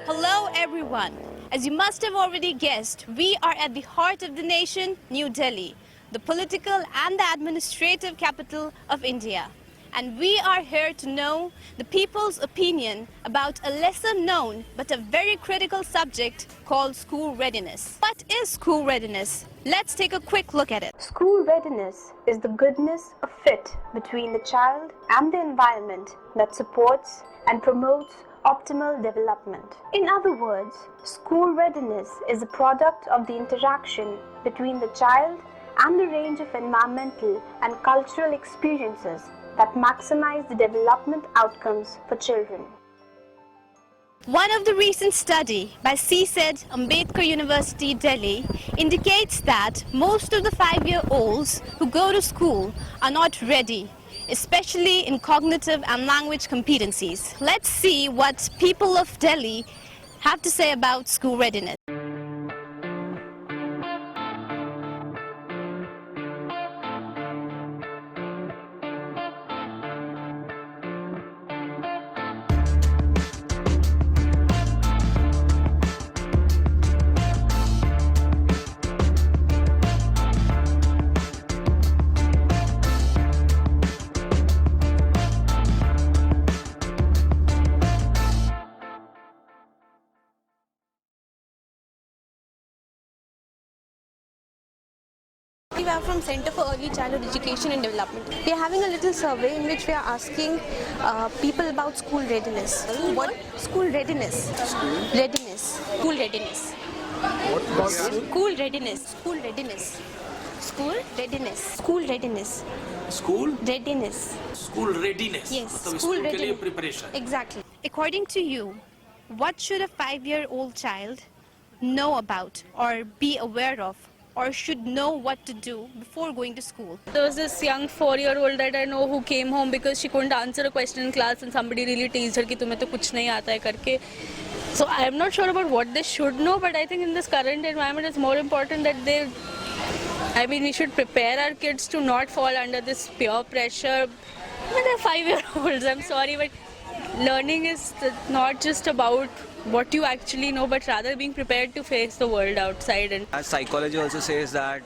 Hello everyone. As you must have already guessed, we are at the heart of the nation, New Delhi, the political and the administrative capital of India. And we are here to know the people's opinion about a lesser known but a very critical subject called school readiness. What is school readiness? Let's take a quick look at it. School readiness is the goodness of fit between the child and the environment that supports and promotes optimal development. In other words, school readiness is a product of the interaction between the child and the range of environmental and cultural experiences that maximize the development outcomes for children. One of the recent study by CSED, Ambedkar University, Delhi, indicates that most of the 5-year-olds who go to school are not ready, especially in cognitive and language competencies. Let's see what people of Delhi have to say about school readiness. We are from Center for Early Childhood Education and Development. We are having a little survey in which we are asking people about school readiness. What? School readiness. Readiness. School readiness. What about School readiness. School readiness. School readiness. School readiness. school? Readiness. School readiness. Yes. मतलब School school के लिए readiness. Preparation. Exactly. According to you, what should a 5-year-old child know about or be aware of or should know what to do before going to school? There was this young 4-year-old that I know who came home because she couldn't answer a question in class and somebody really teased her कि तुम्हें तो कुछ नहीं आता है करके. So I am not sure about what they should know, but I think in this current environment it's more important that we should prepare our kids to not fall under this peer pressure. I mean, they're 5-year-olds, I'm sorry, but learning is not just about what you actually know, but rather being prepared to face the world outside. And as psychology also says that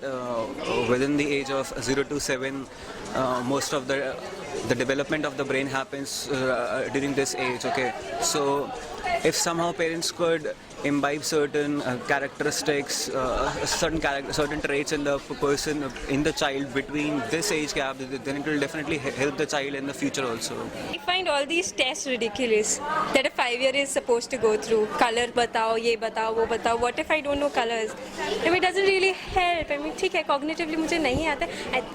within the age of 0 to 7, most of the development of the brain happens during this age. Okay, so if somehow parents could imbibe certain characteristics, certain traits in the person, in the child between this age gap, then it will definitely help the child in the future also. I find all these tests ridiculous that a 5-year is supposed to go through. Color batao, ye batao, wo batao. What if I don't know colors? I mean, it doesn't really help. I mean, ठीक है, cognitively मुझे नहीं आता.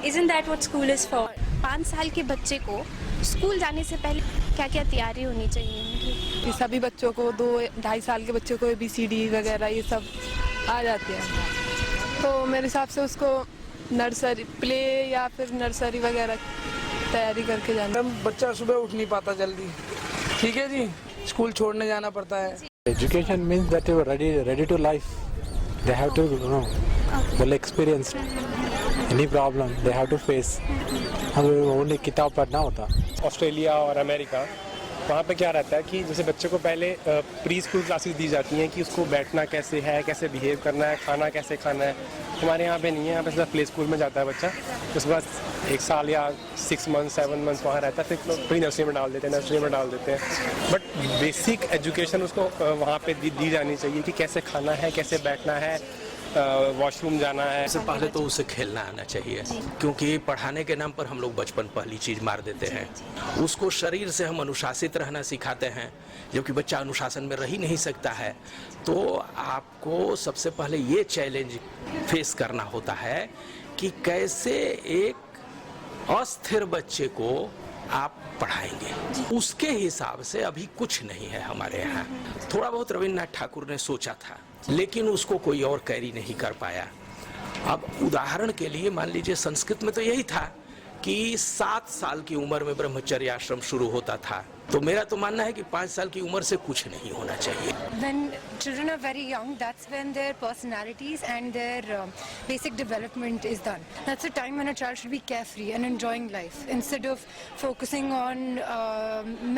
Isn't that what school is for? 5 साल के बच्चे को school जाने से पहले क्या-क्या तैयारी होनी चाहिए उनकी? ये सभी बच्चों को 2-2.5 साल के बच्चों को ABCD वगैरह ये सब आ जाते हैं, तो मेरे हिसाब से उसको नर्सरी प्ले या फिर नर्सरी वगैरह तैयारी करके जाना। बच्चा सुबह उठ नहीं पाता जल्दी, ठीक है जी, स्कूल छोड़ने जाना पड़ता है। Education means that you are ready to life. They have to well experienced. Any problem they have to face. हमें ओनली किताब पढ़ना होता। ऑस्ट्रेलिया और अमेरिका, वहाँ पे क्या रहता है कि जैसे बच्चे को पहले प्री स्कूल क्लासेस दी जाती हैं कि उसको बैठना कैसे है, कैसे बिहेव करना है, खाना कैसे खाना है। हमारे यहाँ पे नहीं है, यहाँ पे सिर्फ प्ले स्कूल में जाता है बच्चा, उसके बाद 1 साल या 6 मंथ्स 7 मंथस वहाँ रहता है, फिर प्री नर्सरी में डाल देते हैं, नर्सरी में डाल देते हैं। बट बेसिक एजुकेशन उसको वहाँ पे दी जानी चाहिए कि कैसे खाना है, कैसे बैठना है, वॉशरूम जाना है। सबसे पहले तो उसे खेलना आना चाहिए, क्योंकि पढ़ाने के नाम पर हम लोग बचपन पहली चीज़ मार देते हैं। उसको शरीर से हम अनुशासित रहना सिखाते हैं, जबकि बच्चा अनुशासन में रह ही नहीं सकता है। तो आपको सबसे पहले ये चैलेंज फेस करना होता है कि कैसे एक अस्थिर बच्चे को आप पढ़ाएंगे। उसके हिसाब से अभी कुछ नहीं है हमारे यहाँ। थोड़ा बहुत रविन्द्रनाथ ठाकुर ने सोचा था, लेकिन उसको कोई और कैरी नहीं कर पाया। अब उदाहरण के लिए मान लीजिए संस्कृत में तो यही था कि 7 साल की उम्र में ब्रह्मचर्य आश्रम शुरू होता था। तो मेरा तो मानना है कि 5 साल की उम्र से कुछ नहीं होना चाहिए. When children are very young, that's when their personalities and their basic development is done. That's a time when a child should be carefree and enjoying life instead of focusing on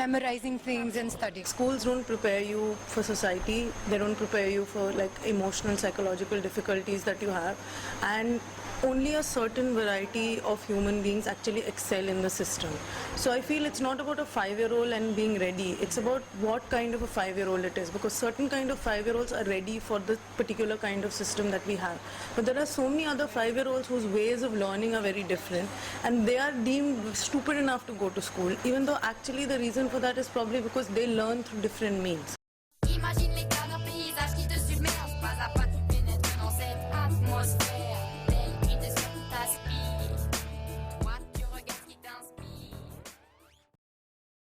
memorizing things and studying. Schools don't prepare you for society. They don't prepare you for like emotional, psychological difficulties that you have, and only a certain variety of human beings actually excel in the system. So I feel it's not about a 5-year-old and being ready. It's about what kind of a 5-year-old it is, because certain kind of 5-year-olds are ready for the particular kind of system that we have. But there are so many other 5-year-olds whose ways of learning are very different, and they are deemed stupid enough to go to school, even though actually the reason for that is probably because they learn through different means. Imagine